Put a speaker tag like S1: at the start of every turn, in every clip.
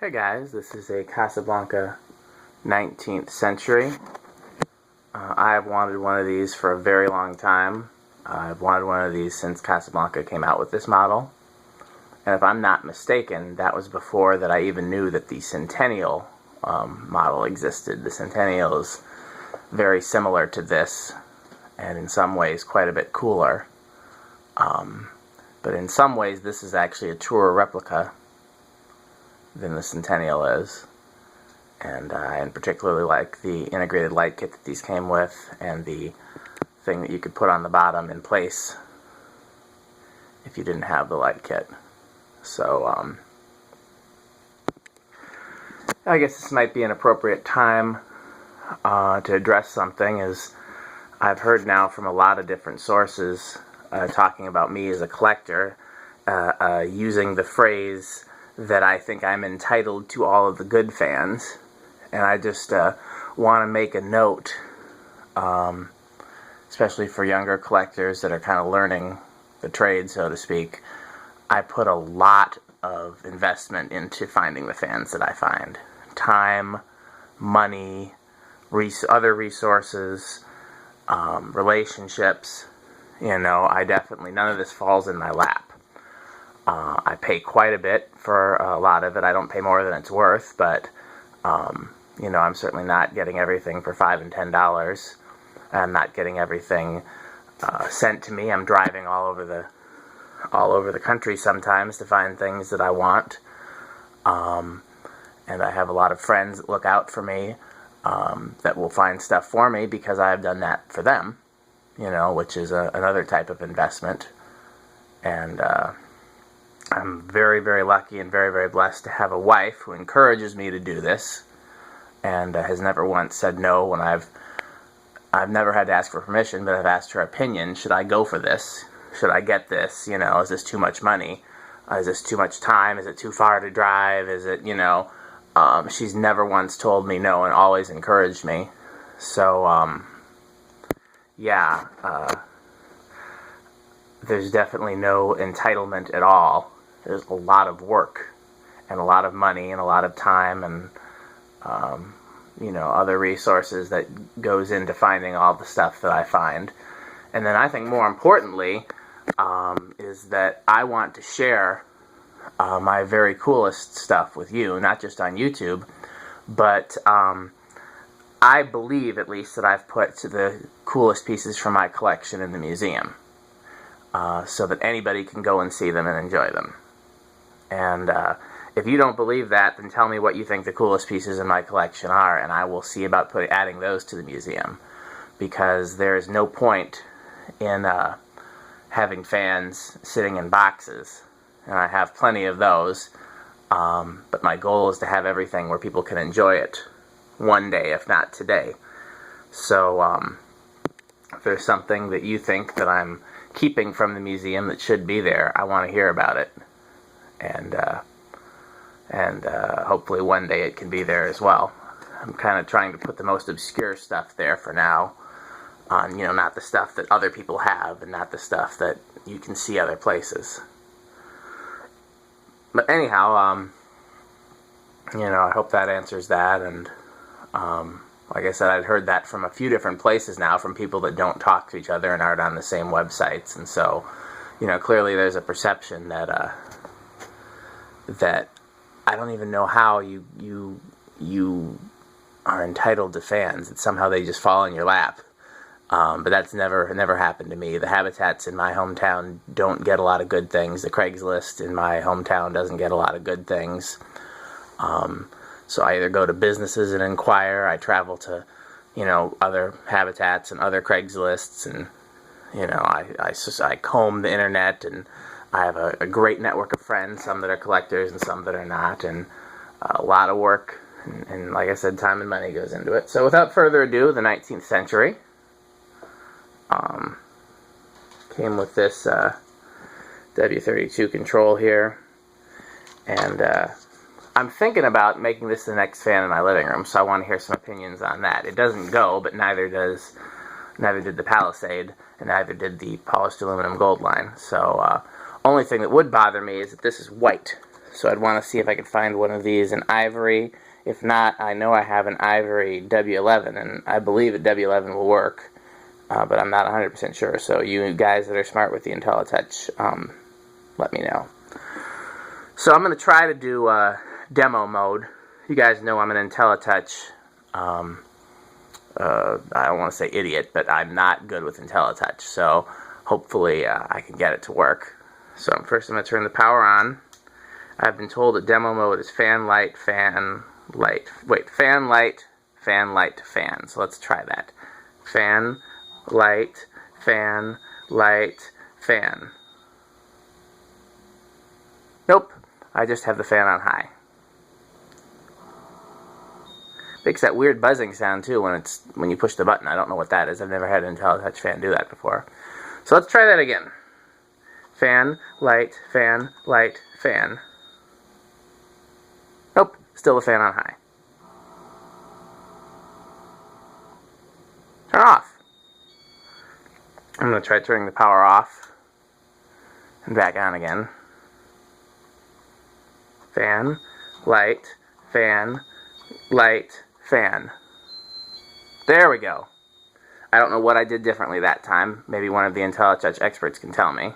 S1: Hey guys, this is a Casablanca 19th century. I have wanted one of these for a very long time. I've wanted one of these since Casablanca came out with this model. And if I'm not mistaken, that was before that I even knew that the Centennial model existed. The Centennial is very similar to this, and in some ways quite a bit cooler. But in some ways this is actually a truer replica than the Centennial is. And I particularly like the integrated light kit that these came with, and the thing that you could put on the bottom in place if you didn't have the light kit. So I guess this might be an appropriate time to address something, as I've heard now from a lot of different sources talking about me as a collector, using the phrase that I think I'm entitled to all of the good fans. And I just want to make a note, especially for younger collectors that are kind of learning the trade, so to speak. I put a lot of investment into finding the fans that I find. Time, money, other resources, relationships. You know, none of this falls in my lap. I pay quite a bit for a lot of it. I don't pay more than it's worth, but you know, I'm certainly not getting everything for $5 and $10. I'm not getting everything sent to me. I'm driving all over the country sometimes to find things that I want. And I have a lot of friends that look out for me, that will find stuff for me because I've done that for them, you know, which is another type of investment. And I'm very, very lucky and very, very blessed to have a wife who encourages me to do this, and has never once said no when I've never had to ask for permission, but I've asked her opinion. Should I go for this? Should I get this? You know, is this too much money? Is this too much time? Is it too far to drive? Is it, you know, she's never once told me no and always encouraged me. So, yeah, there's definitely no entitlement at all. There's a lot of work and a lot of money and a lot of time and, you know, other resources that goes into finding all the stuff that I find. And then I think more importantly is that I want to share my very coolest stuff with you, not just on YouTube, but I believe at least that I've put the coolest pieces from my collection in the museum, so that anybody can go and see them and enjoy them. And if you don't believe that, then tell me what you think the coolest pieces in my collection are, and I will see about adding those to the museum. Because there is no point in having fans sitting in boxes, and I have plenty of those, but my goal is to have everything where people can enjoy it one day, if not today. So if there's something that you think that I'm keeping from the museum that should be there, I want to hear about it. And hopefully one day it can be there as well. I'm kind of trying to put the most obscure stuff there for now, on, you know, not the stuff that other people have and not the stuff that you can see other places. But anyhow, you know, I hope that answers that. And like I said, I'd heard that from a few different places now, from people that don't talk to each other and aren't on the same websites. And so, you know, clearly there's a perception that that I don't even know how you are entitled to fans. That somehow they just fall in your lap. But that's never happened to me. The habitats in my hometown don't get a lot of good things. The Craigslist in my hometown doesn't get a lot of good things. So I either go to businesses and inquire. I travel to, you know, other habitats and other Craigslists, and, you know, I comb the internet, and I have a great network of friends, some that are collectors and some that are not, and a lot of work, and like I said, time and money goes into it. So without further ado, the 19th century came with this W32 control here, and I'm thinking about making this the next fan in my living room, so I want to hear some opinions on that. It doesn't go, but neither did the Palisade, and neither did the polished aluminum gold line. So only thing that would bother me is that this is white. So I'd want to see if I could find one of these in ivory. If not, I know I have an ivory W11, and I believe that W11 will work, but I'm not 100% sure. So you guys that are smart with the InteliTouch, let me know. So I'm going to try to do demo mode. You guys know I'm an InteliTouch. I don't want to say idiot, but I'm not good with InteliTouch. So hopefully I can get it to work. So first I'm going to turn the power on. I've been told that demo mode is fan, light, fan, light. Wait, fan, light, fan, light, fan. So let's try that. Fan, light, fan, light, fan. Nope, I just have the fan on high. Makes that weird buzzing sound too when you push the button. I don't know what that is. I've never had an InteliTouch fan do that before. So let's try that again. Fan, light, fan, light, fan. Nope, still the fan on high. Turn off. I'm going to try turning the power off and back on again. Fan, light, fan, light, fan. There we go. I don't know what I did differently that time. Maybe one of the InteliTouch experts can tell me.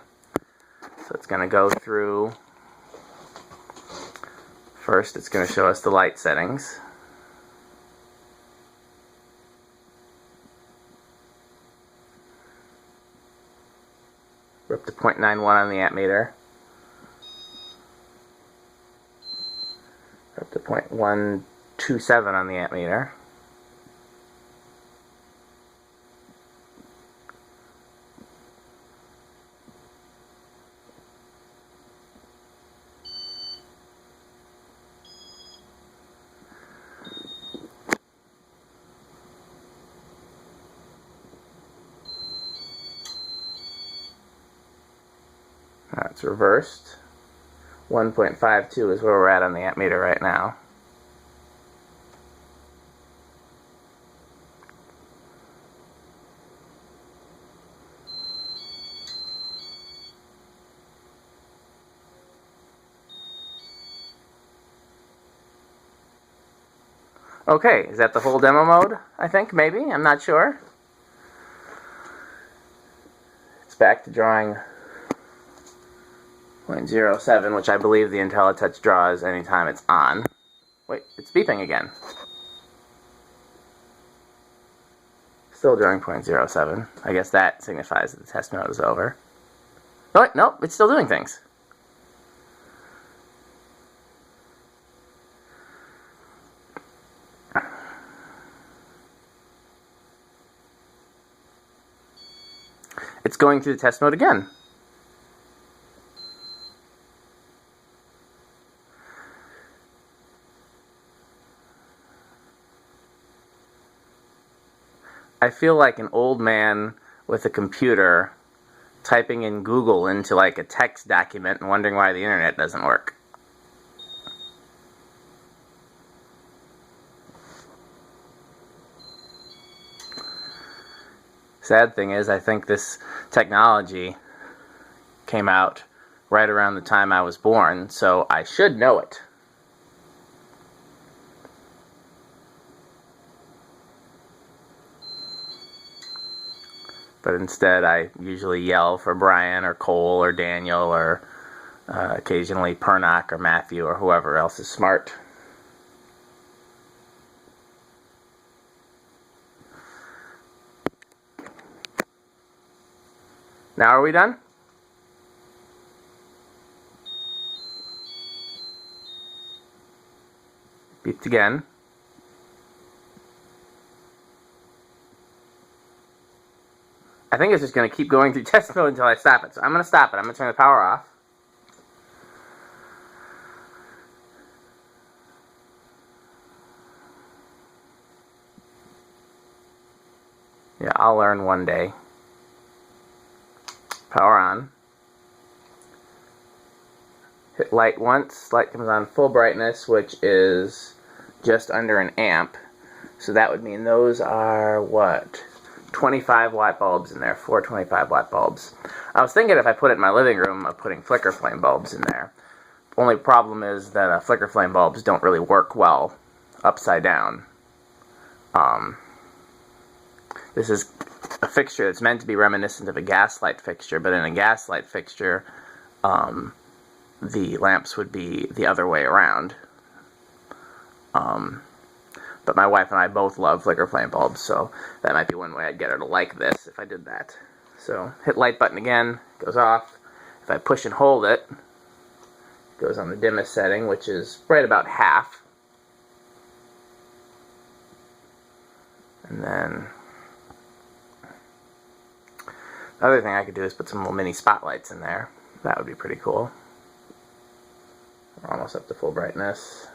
S1: So it's going to go through. First, it's going to show us the light settings. We're up to 0.91 on the ammeter. We're up to 0.127 on the ammeter. It's reversed. 1.52 is where we're at on the ammeter right now. Okay, is that the full demo mode? I think, maybe, I'm not sure. It's back to drawing 0.07, which I believe the InteliTouch draws anytime it's on. Wait, it's beeping again. Still drawing 0.07. I guess that signifies that the test mode is over. Oh, wait, nope, it's still doing things. It's going through the test mode again. I feel like an old man with a computer typing in Google into like a text document and wondering why the internet doesn't work. Sad thing is, I think this technology came out right around the time I was born, so I should know it. But instead I usually yell for Brian or Cole or Daniel or occasionally Pernock or Matthew or whoever else is smart. Now are we done? Beeped again. I think it's just going to keep going through test mode until I stop it. So I'm going to stop it. I'm going to turn the power off. Yeah, I'll learn one day. Power on. Hit light once. Light comes on full brightness, which is just under an amp. So that would mean those are what? 25 watt bulbs in there, 4 25 watt bulbs. I was thinking if I put it in my living room of putting flicker flame bulbs in there. only problem is that flicker flame bulbs don't really work well upside down. This is a fixture that's meant to be reminiscent of a gaslight fixture, but in a gaslight fixture, the lamps would be the other way around. But my wife and I both love flicker flame bulbs, so that might be one way I'd get her to like this if I did that. So hit light button again, goes off. If I push and hold it, it goes on the dimmest setting, which is right about half. And then the other thing I could do is put some little mini spotlights in there. That would be pretty cool. We're almost up to full brightness.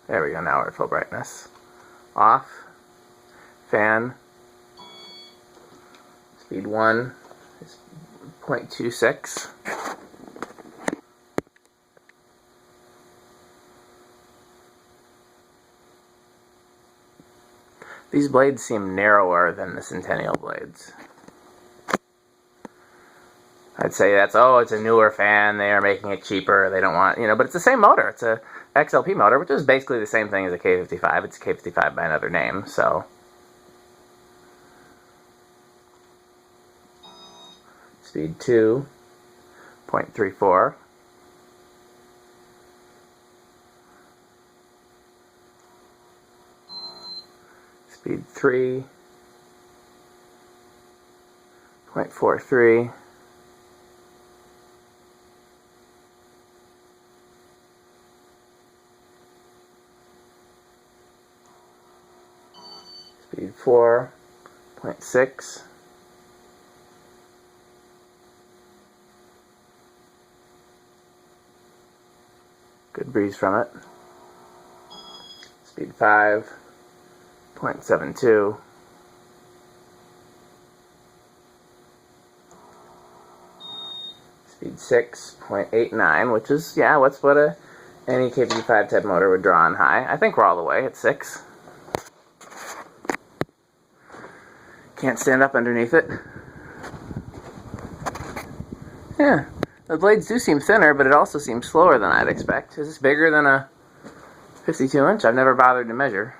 S1: There we go, now we're at full brightness. Off. Fan. Speed 1 is 0.26. These blades seem narrower than the Centennial blades. I'd say that's, oh, it's a newer fan, they are making it cheaper, they don't want, but it's the same motor. It's a XLP motor, which is basically the same thing as a K55. It's a K55 by another name, so. Speed 2, 0.34. Speed 3, 0.43. Speed 4, 0.6. Good breeze from it. Speed 5, 0.72. Speed 6, 0.89, which is, yeah, what's what any KP5 type motor would draw on high. I think we're all the way at 6. Can't stand up underneath it. Yeah, the blades do seem thinner, but it also seems slower than I'd expect. Is this bigger than a 52-inch? I've never bothered to measure.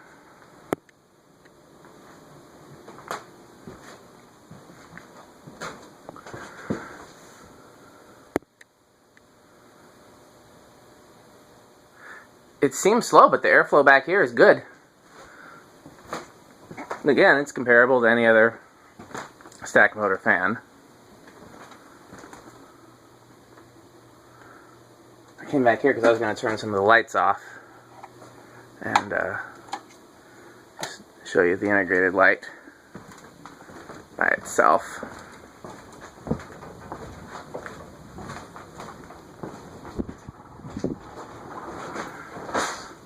S1: It seems slow, but the airflow back here is good. Again, it's comparable to any other stack motor fan. I came back here because I was going to turn some of the lights off and just show you the integrated light by itself.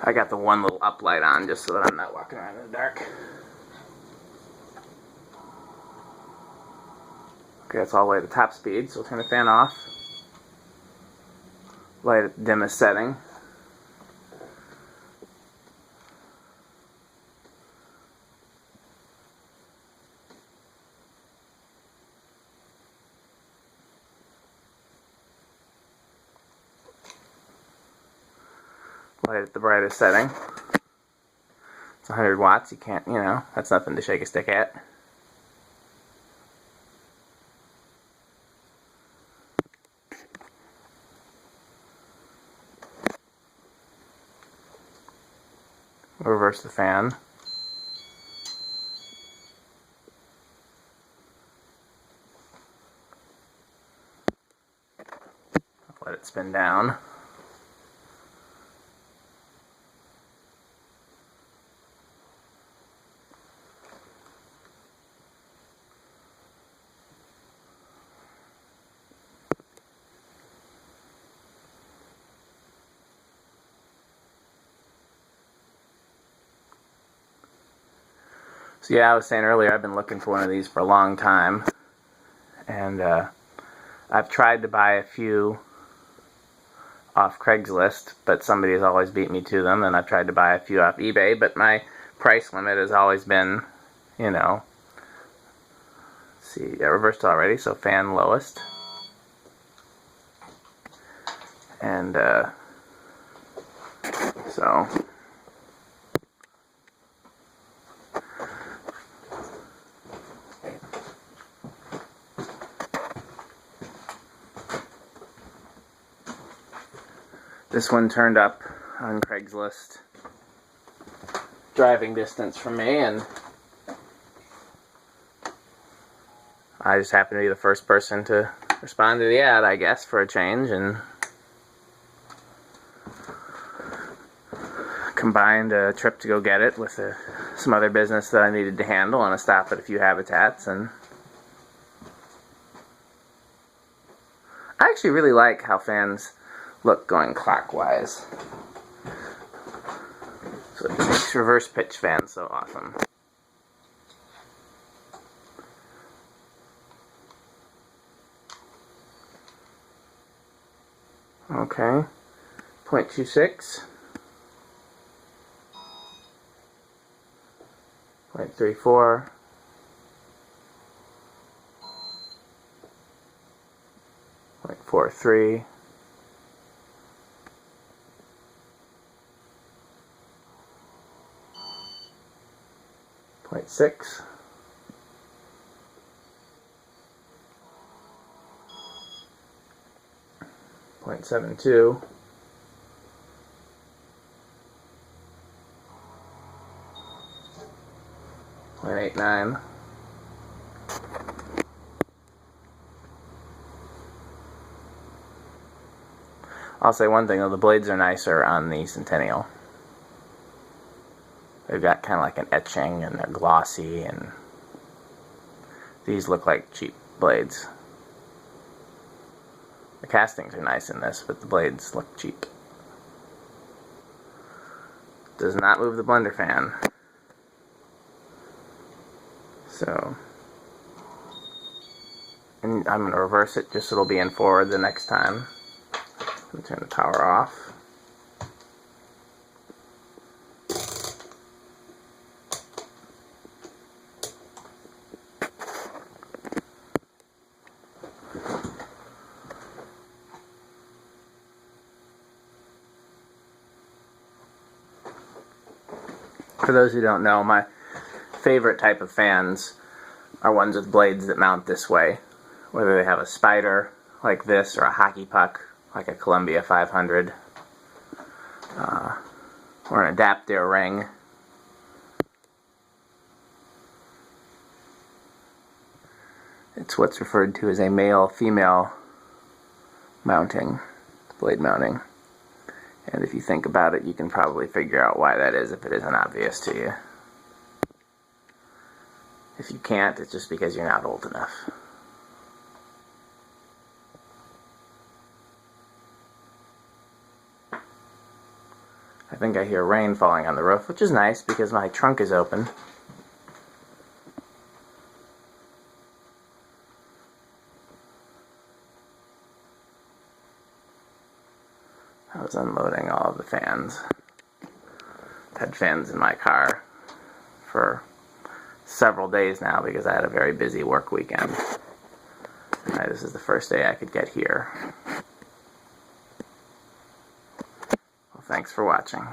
S1: I got the one little up light on just so that I'm not walking around in the dark. Okay, that's all the way to top speed, so we'll turn the fan off. Light at the dimmest setting. Light at the brightest setting. It's 100 watts, you can't, that's nothing to shake a stick at. Reverse the fan. Let it spin down. So yeah, I was saying earlier, I've been looking for one of these for a long time, and I've tried to buy a few off Craigslist, but somebody has always beat me to them, and I've tried to buy a few off eBay, but my price limit has always been, let's see, I reversed already, so fan lowest. And so this one turned up on Craigslist, driving distance from me, and I just happened to be the first person to respond to the ad, I guess, for a change, and combined a trip to go get it with some other business that I needed to handle and a stop at a few habitats. And I actually really like how fans look going clockwise. So it makes reverse pitch fans so awesome. Okay, 0.26, 0.34, 0.43, 0.6, 0.72, 0.89, I'll say one thing though, the blades are nicer on the Centennial. They've got kind of like an etching and they're glossy, and these look like cheap blades. The castings are nice in this, but the blades look cheap. Does not move the blender fan. So, and I'm going to reverse it just so it'll be in forward the next time. I'm going to turn the power off. For those who don't know, my favorite type of fans are ones with blades that mount this way. Whether they have a spider like this or a hockey puck like a Columbia 500 or an adapter ring. It's what's referred to as a male-female mounting, blade mounting. And if you think about it, you can probably figure out why that is if it isn't obvious to you. If you can't, it's just because you're not old enough. I think I hear rain falling on the roof, which is nice because my trunk is open. I was unloading all of the fans. I've had fans in my car for several days now because I had a very busy work weekend. This is the first day I could get here. Well, thanks for watching.